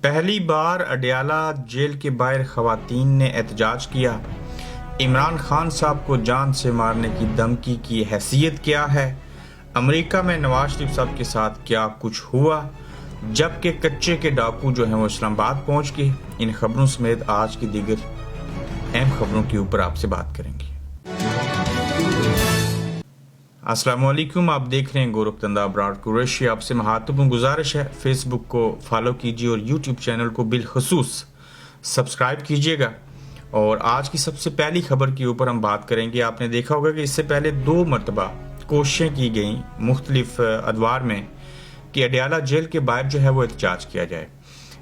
پہلی بار اڈیالہ جیل کے باہر خواتین نے احتجاج کیا۔ عمران خان صاحب کو جان سے مارنے کی دھمکی کی حیثیت کیا ہے؟ امریکہ میں نواز شریف صاحب کے ساتھ کیا کچھ ہوا؟ جبکہ کچے کے ڈاکو جو ہیں وہ اسلام آباد پہنچ گئے۔ ان خبروں سمیت آج کی دیگر اہم خبروں کے اوپر آپ سے بات کریں گے۔ السلام علیکم، آپ دیکھ رہے ہیں گورکھدھندا براڈ قریشی۔ آپ سے مہاتما گزارش ہے، فیس بک کو فالو کیجیے اور یوٹیوب چینل کو بالخصوص سبسکرائب کیجیے گا۔ اور آج کی سب سے پہلی خبر کے اوپر ہم بات کریں گے۔ آپ نے دیکھا ہوگا کہ اس سے پہلے 2 مرتبہ کوششیں کی گئیں مختلف ادوار میں کہ اڈیالہ جیل کے باہر جو ہے وہ احتجاج کیا جائے۔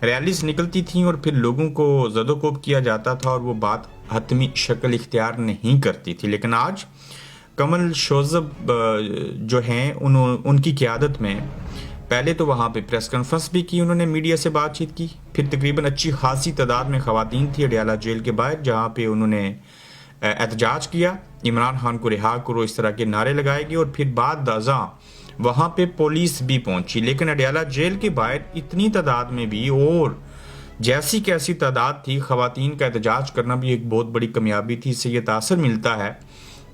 ریلیز نکلتی تھیں اور پھر لوگوں کو زد و کوب کیا جاتا تھا اور وہ بات حتمی شکل اختیار نہیں کرتی تھی، لیکن آج کمل شوذب جو ہیں ان کی قیادت میں پہلے تو وہاں پہ پریس کانفرنس بھی کی، انہوں نے میڈیا سے بات چیت کی، پھر تقریباً اچھی خاصی تعداد میں خواتین تھی اڈیالہ جیل کے باہر، جہاں پہ انہوں نے احتجاج کیا، عمران خان کو رہا کرو اس طرح کے نعرے لگائے گئے، اور پھر بعد ازاں وہاں پہ پولیس بھی پہنچی۔ لیکن اڈیالہ جیل کے باہر اتنی تعداد میں بھی اور جیسی کیسی تعداد تھی، خواتین کا احتجاج کرنا بھی ایک بہت بڑی کامیابی تھی۔ اس سے یہ تاثر ملتا ہے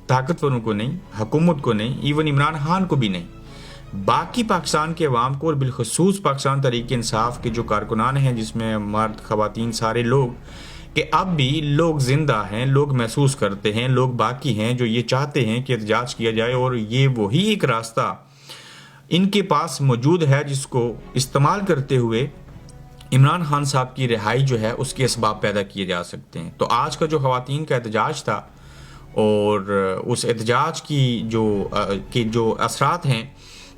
طاقتوروں کو نہیں، حکومت کو نہیں، ایون عمران خان کو بھی نہیں، باقی پاکستان کے عوام کو، اور بالخصوص پاکستان تحریک انصاف کے جو کارکنان ہیں، جس میں مرد خواتین سارے لوگ، کہ اب بھی لوگ زندہ ہیں، لوگ محسوس کرتے ہیں، لوگ باقی ہیں جو یہ چاہتے ہیں کہ احتجاج کیا جائے، اور یہ وہی ایک راستہ ان کے پاس موجود ہے جس کو استعمال کرتے ہوئے عمران خان صاحب کی رہائی جو ہے اس کے اسباب پیدا کیے جا سکتے ہیں۔ تو آج کا جو خواتین کا احتجاج تھا اور اس احتجاج کی جو اثرات ہیں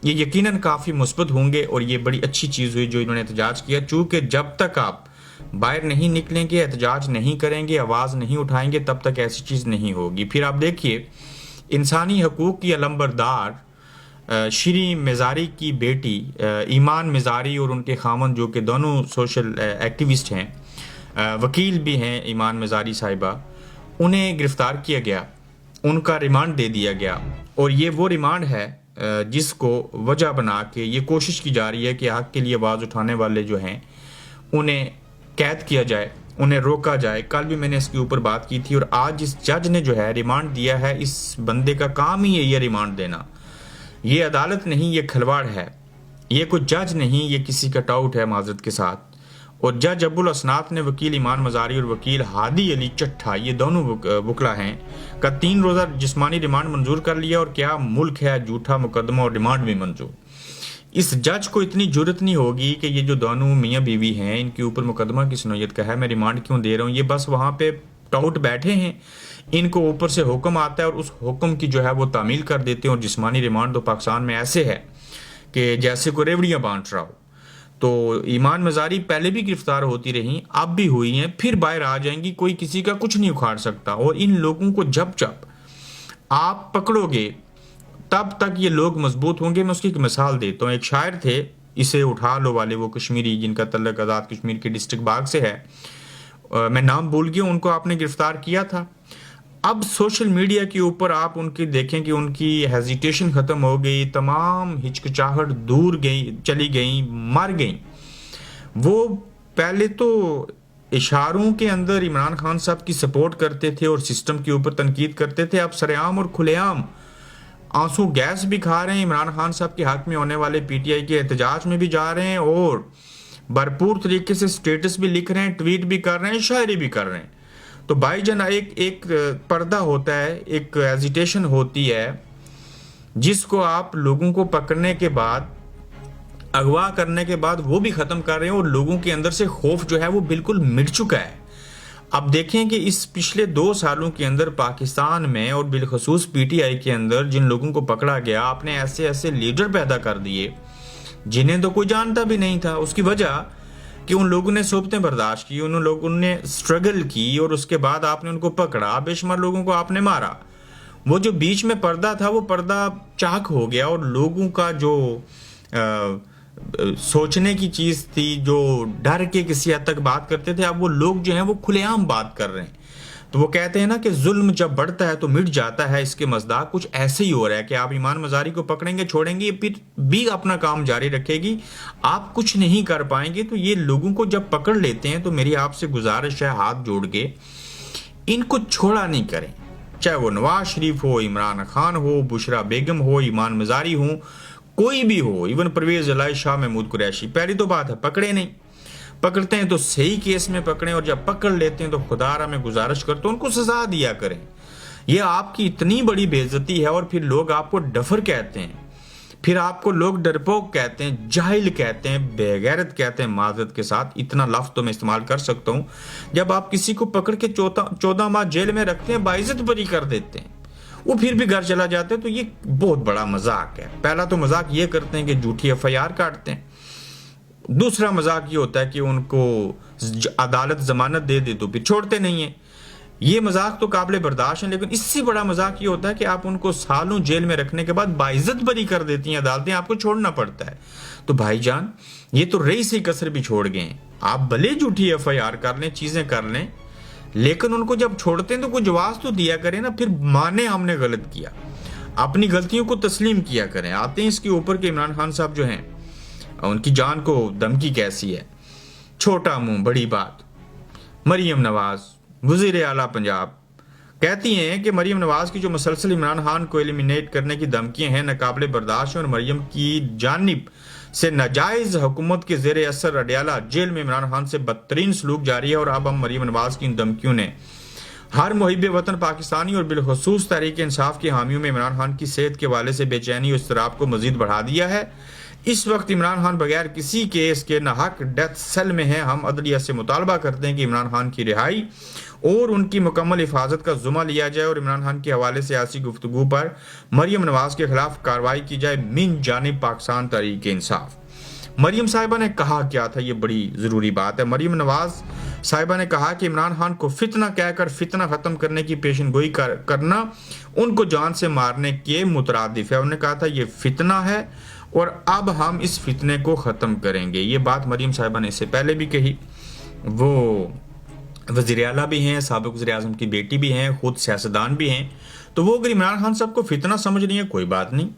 یہ یقیناً کافی مثبت ہوں گے، اور یہ بڑی اچھی چیز ہوئی جو انہوں نے احتجاج کیا، چونکہ جب تک آپ باہر نہیں نکلیں گے، احتجاج نہیں کریں گے، آواز نہیں اٹھائیں گے، تب تک ایسی چیز نہیں ہوگی۔ پھر آپ دیکھیے انسانی حقوق کی علمبردار شری مزاری کی بیٹی ایمان مزاری اور ان کے خامن جو کہ دونوں سوشل ایکٹیوسٹ ہیں، وکیل بھی ہیں ایمان مزاری صاحبہ، انہیں گرفتار کیا گیا، ان کا ریمانڈ دے دیا گیا، اور یہ وہ ریمانڈ ہے جس کو وجہ بنا کے یہ کوشش کی جا رہی ہے کہ حق کے لیے آواز اٹھانے والے جو ہیں انہیں قید کیا جائے، انہیں روکا جائے۔ کل بھی میں نے اس کے اوپر بات کی تھی، اور آج اس جج نے جو ہے ریمانڈ دیا ہے، اس بندے کا کام ہی یہی ہے ریمانڈ دینا۔ یہ عدالت نہیں، یہ کھلواڑ ہے، یہ کوئی جج نہیں، یہ کسی کا ٹاؤٹ ہے معذرت کے ساتھ۔ اور جج ابو الاسناد نے وکیل ایمان مزاری اور وکیل ہادی علی چٹھا، یہ دونوں وکلا ہیں، کا 3 روزہ جسمانی ریمانڈ منظور کر لیا، اور کیا ملک ہے، جھوٹا مقدمہ اور ریمانڈ بھی منظور۔ اس جج کو اتنی جرت نہیں ہوگی کہ یہ جو دونوں میاں بیوی ہیں ان کے اوپر مقدمہ کس نوعیت کا ہے، میں ریمانڈ کیوں دے رہا ہوں، یہ بس وہاں پہ ٹاؤٹ بیٹھے ہیں، ان کو اوپر سے حکم آتا ہے اور اس حکم کی جو ہے وہ تعمیل کر دیتے ہیں۔ اور جسمانی ریمانڈ تو پاکستان میں ایسے ہے کہ جیسے کوئی ریوڑیاں بانٹ رہا ہو۔ تو ایمان مزاری پہلے بھی گرفتار ہوتی رہیں، اب بھی ہوئی ہیں، پھر باہر آ جائیں گی، کوئی کسی کا کچھ نہیں اکھاڑ سکتا۔ اور ان لوگوں کو جب آپ پکڑو گے تب تک یہ لوگ مضبوط ہوں گے۔ میں اس کی ایک مثال دیتا ہوں، ایک شاعر تھے اسے اٹھا لو والے، وہ کشمیری جن کا تعلق آزاد کشمیر کے ڈسٹرکٹ باغ سے ہے، میں نام بھول گیا، ان کو آپ نے گرفتار کیا تھا۔ اب سوشل میڈیا کے اوپر آپ ان کی دیکھیں کہ ان کی ہیزیٹیشن ختم ہو گئی، تمام ہچکچاہٹ دور چلی گئیں، مر گئیں۔ وہ پہلے تو اشاروں کے اندر عمران خان صاحب کی سپورٹ کرتے تھے اور سسٹم کے اوپر تنقید کرتے تھے، اب سر عام اور کھلے عام آنسو گیس بھی کھا رہے ہیں، عمران خان صاحب کے حق میں ہونے والے پی ٹی آئی کے احتجاج میں بھی جا رہے ہیں، اور بھرپور طریقے سے سٹیٹس بھی لکھ رہے ہیں، ٹویٹ بھی کر رہے ہیں، شاعری بھی کر رہے ہیں۔ تو بھائی جان ایک پردہ ہوتا ہے، ایک ایزیٹیشن ہوتی ہے، جس کو آپ لوگوں کو پکڑنے کے بعد، اغوا کرنے کے بعد وہ بھی ختم کر رہے ہیں، اور لوگوں کے اندر سے خوف جو ہے وہ بالکل مٹ چکا ہے۔ اب دیکھیں کہ اس پچھلے 2 سالوں کے اندر پاکستان میں اور بالخصوص پی ٹی آئی کے اندر جن لوگوں کو پکڑا گیا، آپ نے ایسے لیڈر پیدا کر دیے جنہیں تو کوئی جانتا بھی نہیں تھا۔ اس کی وجہ کہ ان لوگوں نے صحبتیں برداشت کی، ان لوگوں نے سٹرگل کی، اور اس کے بعد آپ نے ان کو پکڑا، بے شمار لوگوں کو آپ نے مارا۔ وہ جو بیچ میں پردہ تھا وہ پردہ چاک ہو گیا، اور لوگوں کا جو سوچنے کی چیز تھی، جو ڈر کے کسی حد تک بات کرتے تھے، اب وہ لوگ جو ہیں وہ کھلے عام بات کر رہے ہیں۔ تو وہ کہتے ہیں نا کہ ظلم جب بڑھتا ہے تو مٹ جاتا ہے، اس کے مصداق کچھ ایسے ہی ہو رہا ہے کہ آپ ایمان مزاری کو پکڑیں گے، چھوڑیں گے، پھر بھی اپنا کام جاری رکھے گی، آپ کچھ نہیں کر پائیں گے۔ تو یہ لوگوں کو جب پکڑ لیتے ہیں تو میری آپ سے گزارش ہے ہاتھ جوڑ کے ان کو چھوڑا نہیں کریں، چاہے وہ نواز شریف ہو، عمران خان ہو، بشرا بیگم ہو، ایمان مزاری ہو، کوئی بھی ہو، ایون پرویز الہی، شاہ محمود قریشی۔ پہلی تو بات ہے پکڑے نہیں، پکڑتے ہیں تو صحیح کیس میں پکڑیں، اور جب پکڑ لیتے ہیں تو خدا را میں گزارش کرتا ہوں ان کو سزا دیا کریں۔ یہ آپ کی اتنی بڑی بے عزتی ہے، اور پھر لوگ آپ کو ڈفر کہتے ہیں، پھر آپ کو لوگ ڈرپوک کہتے ہیں، جاہل کہتے ہیں، بے غیرت کہتے ہیں، معذرت کے ساتھ اتنا لفظ تو میں استعمال کر سکتا ہوں۔ جب آپ کسی کو پکڑ کے 14 ماہ جیل میں رکھتے ہیں، باعزت بری کر دیتے ہیں، وہ پھر بھی گھر چلا جاتے ہیں، تو یہ بہت بڑا مذاق ہے۔ پہلا تو مذاق یہ کرتے ہیں کہ جھوٹی FIR کاٹتے ہیں، دوسرا مذاق یہ ہوتا ہے کہ ان کو عدالت ضمانت دے دے تو پھر چھوڑتے نہیں ہیں۔ یہ مذاق تو قابل برداشت ہے، لیکن اس سے بڑا مذاق یہ ہوتا ہے کہ آپ ان کو سالوں جیل میں رکھنے کے بعد باعزت بری کر دیتی ہیں عدالتیں، آپ کو چھوڑنا پڑتا ہے۔ تو بھائی جان یہ تو رئیس کسر بھی چھوڑ گئے ہیں، آپ بھلے جھوٹی FIR کر لیں، چیزیں کر لیں، لیکن ان کو جب چھوڑتے ہیں تو کوئی جواز تو دیا کریں نا، پھر مانے ہم نے غلط کیا، اپنی غلطیوں کو تسلیم کیا کریں۔ آتے ہیں اس کے اوپر کہ عمران خان صاحب جو ہیں ان کی جان کو دھمکی کیسی ہے، چھوٹا منہ بڑی بات۔ مریم نواز وزیر اعلیٰ پنجاب کہتی ہیں کہ مریم نواز کی جو مسلسل عمران خان کو ایلیمینیٹ کرنے کی دھمکیاں ہیں ناقابل برداشت ہیں، اور مریم کی جانب سے ناجائز حکومت کے زیر اثر اڈیالہ جیل میں عمران خان سے بدترین سلوک جاری ہے، اور اب ہم مریم نواز کی ان دھمکیوں نے ہر محب وطن پاکستانی اور بالخصوص تحریک انصاف کے حامیوں میں عمران خان کی صحت کے حوالے سے بے چینی اور اضطراب کو مزید بڑھا دیا ہے۔ اس وقت عمران خان بغیر کسی کیس کے ناحق ڈیتھ سیل میں ہیں۔ ہم عدلیہ سے مطالبہ کرتے ہیں کہ عمران خان کی رہائی اور ان کی مکمل حفاظت کا ذمہ لیا جائے، اور عمران خان کے حوالے سیاسی گفتگو پر مریم نواز کے خلاف کارروائی کی جائے من جانب پاکستان تحریک انصاف۔ مریم صاحبہ نے کہا کیا تھا، یہ بڑی ضروری بات ہے۔ مریم نواز صاحبہ نے کہا کہ عمران خان کو فتنہ کہہ کر فتنہ ختم کرنے کی پیشن گوئی کرنا ان کو جان سے مارنے کے مترادف ہے۔ انہوں نے کہا تھا یہ فتنہ ہے اور اب ہم اس فتنے کو ختم کریں گے۔ یہ بات مریم صاحبہ نے اس سے پہلے بھی کہی۔ وہ وزیر اعلیٰ بھی ہیں، سابق وزیر اعظم کی بیٹی بھی ہیں، خود سیاستدان بھی ہیں، تو وہ اگر عمران خان صاحب کو فتنہ سمجھ رہی ہیں کوئی بات نہیں،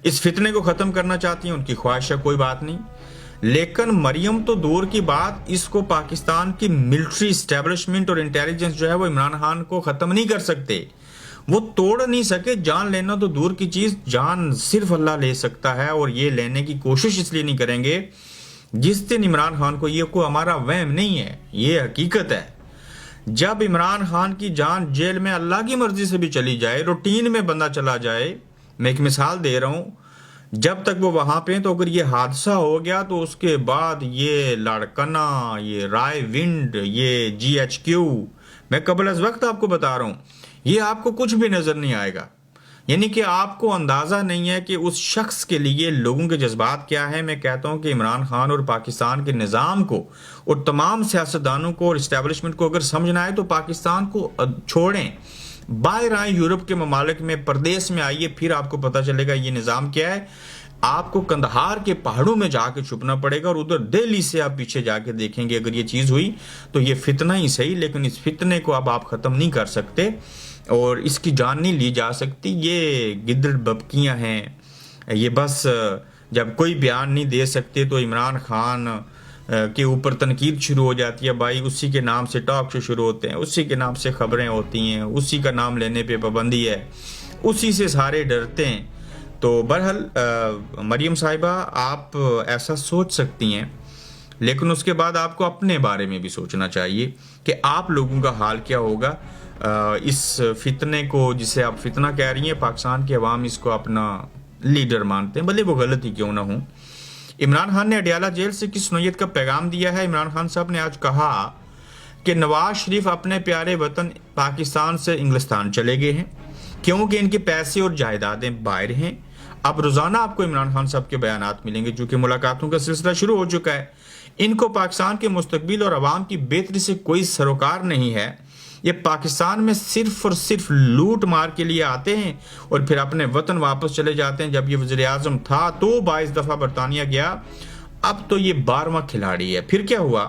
اس فتنے کو ختم کرنا چاہتی ہیں، ان کی خواہش ہے، کوئی بات نہیں۔ لیکن مریم تو دور کی بات، اس کو پاکستان کی ملٹری اسٹیبلشمنٹ اور انٹیلیجنس جو ہے وہ عمران خان کو ختم نہیں کر سکتے، وہ توڑ نہیں سکے۔ جان لینا تو دور کی چیز، جان صرف اللہ لے سکتا ہے، اور یہ لینے کی کوشش اس لیے نہیں کریں گے جس دن عمران خان کو، یہ کوئی ہمارا وہم نہیں ہے، یہ حقیقت ہے، جب عمران خان کی جان جیل میں اللہ کی مرضی سے بھی چلی جائے، روٹین میں بندہ چلا جائے، میں ایک مثال دے رہا ہوں، جب تک وہ وہاں پہ تو اگر یہ حادثہ ہو گیا تو اس کے بعد یہ لاڑکانہ، یہ رائے ونڈ، یہ GHQ، میں قبل از وقت آپ کو بتا رہا ہوں، یہ آپ کو کچھ بھی نظر نہیں آئے گا۔ یعنی کہ آپ کو اندازہ نہیں ہے کہ اس شخص کے لیے لوگوں کے جذبات کیا ہیں۔ میں کہتا ہوں کہ عمران خان اور پاکستان کے نظام کو اور تمام سیاستدانوں کو اور اسٹیبلشمنٹ کو اگر سمجھنا ہے تو پاکستان کو چھوڑیں، باہر آئیں، یورپ کے ممالک میں، پردیس میں آئیے، پھر آپ کو پتہ چلے گا یہ نظام کیا ہے۔ آپ کو کندہار کے پہاڑوں میں جا کے چھپنا پڑے گا، اور ادھر دہلی سے آپ پیچھے جا کے دیکھیں گے اگر یہ چیز ہوئی تو یہ فتنہ ہی صحیح، لیکن اس فتنے کو اب آپ ختم نہیں کر سکتے اور اس کی جان نہیں لی جا سکتی۔ یہ گدڑ ببکیاں ہیں، یہ بس جب کوئی بیان نہیں دے سکتے تو عمران خان کے اوپر تنقید شروع ہو جاتی ہے، بھائی اسی کے نام سے ٹاک شو شروع ہوتے ہیں، اسی کے نام سے خبریں ہوتی ہیں، اسی کا نام لینے پہ پابندی ہے، اسی سے سارے ڈرتے ہیں۔ تو بہرحال مریم صاحبہ آپ ایسا سوچ سکتی ہیں، لیکن اس کے بعد آپ کو اپنے بارے میں بھی سوچنا چاہیے کہ آپ لوگوں کا حال کیا ہوگا۔ اس فتنے کو، جسے آپ فتنہ کہہ رہی ہیں، پاکستان کے عوام اس کو اپنا لیڈر مانتے ہیں، بھلے وہ غلط ہی کیوں نہ ہوں۔ عمران خان نے اڈیالہ جیل سے کس نوعیت کا پیغام دیا ہے؟ عمران خان صاحب نے آج کہا کہ نواز شریف اپنے پیارے وطن پاکستان سے انگلستان چلے گئے ہیں کیونکہ ان کے پیسے اور جائیدادیں باہر ہیں۔ اب روزانہ آپ کو عمران خان صاحب کے بیانات ملیں گے، چونکہ ملاقاتوں کا سلسلہ شروع ہو چکا ہے۔ ان کو پاکستان کے مستقبل اور عوام کی بہتری سے کوئی سروکار نہیں ہے، یہ پاکستان میں صرف اور صرف لوٹ مار کے لیے آتے ہیں اور پھر اپنے وطن واپس چلے جاتے ہیں۔ جب یہ وزیر اعظم تھا تو 22 دفعہ برطانیہ گیا، اب تو یہ 12واں کھلاڑی ہے۔ پھر کیا ہوا؟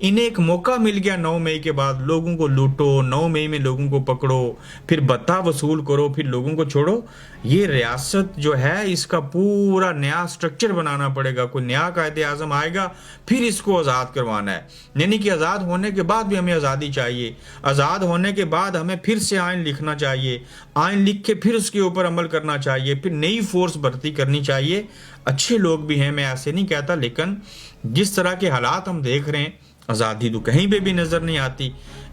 انہیں ایک موقع مل گیا 9 مئی کے بعد، لوگوں کو لوٹو، 9 مئی میں لوگوں کو پکڑو، پھر بتا وصول کرو، پھر لوگوں کو چھوڑو۔ یہ ریاست جو ہے اس کا پورا نیا سٹرکچر بنانا پڑے گا، کوئی نیا قائد اعظم آئے گا، پھر اس کو آزاد کروانا ہے۔ یعنی کہ آزاد ہونے کے بعد بھی ہمیں آزادی چاہیے، آزاد ہونے کے بعد ہمیں پھر سے آئین لکھنا چاہیے، آئین لکھ کے پھر اس کے اوپر عمل کرنا چاہیے، پھر نئی فورس بھرتی کرنی چاہیے۔ اچھے لوگ بھی ہیں، میں ایسے نہیں کہتا، لیکن جس طرح کے حالات ہم دیکھ رہے ہیں، آزادی تو کہیں پہ بھی نظر نہیں آتی۔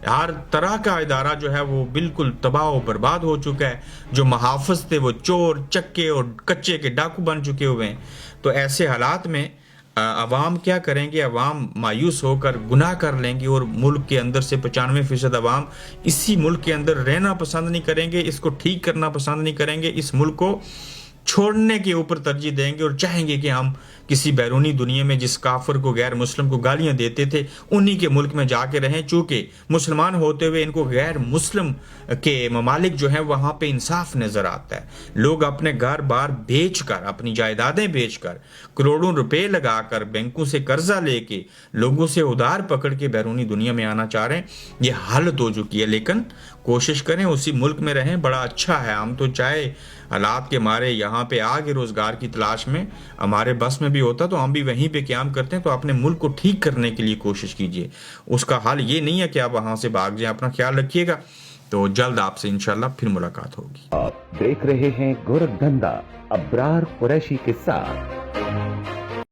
ہر طرح کا ادارہ جو ہے وہ بالکل تباہ و برباد ہو چکا ہے، جو محافظ تھے وہ چور چکے اور کچے کے ڈاکو بن چکے ہوئے ہیں۔ تو ایسے حالات میں عوام کیا کریں گے؟ عوام مایوس ہو کر گناہ کر لیں گے، اور ملک کے اندر سے 95% عوام اسی ملک کے اندر رہنا پسند نہیں کریں گے، اس کو ٹھیک کرنا پسند نہیں کریں گے، اس ملک کو چھوڑنے کے اوپر ترجیح دیں گے، اور چاہیں گے کہ ہم کسی بیرونی دنیا میں جس کافر کو، غیر مسلم کو گالیاں دیتے تھے، انہی کے ملک میں جا کے رہیں، چونکہ مسلمان ہوتے ہوئے ان کو غیر مسلم کے ممالک جو ہیں وہاں پہ انصاف نظر آتا ہے۔ لوگ اپنے گھر بار بیچ کر، اپنی جائیدادیں بیچ کر، کروڑوں روپے لگا کر، بینکوں سے قرضہ لے کے، لوگوں سے ادھار پکڑ کے بیرونی دنیا میں آنا چاہ رہے ہیں۔ یہ حالت ہو چکی ہے، لیکن کوشش کریں اسی ملک میں رہیں، بڑا اچھا ہے۔ ہم تو چاہے حالات کے مارے یہاں پہ آگے روزگار کی تلاش میں، ہمارے بس میں بھی ہوتا تو ہم بھی وہیں پہ قیام کرتے ہیں۔ تو اپنے ملک کو ٹھیک کرنے کے لیے کوشش کیجئے، اس کا حل یہ نہیں ہے کہ آپ وہاں سے بھاگ جائیں۔ اپنا خیال رکھیے گا، تو جلد آپ سے انشاءاللہ پھر ملاقات ہوگی۔ آپ دیکھ رہے ہیں گورکھدھندا ابرار قریشی کے ساتھ۔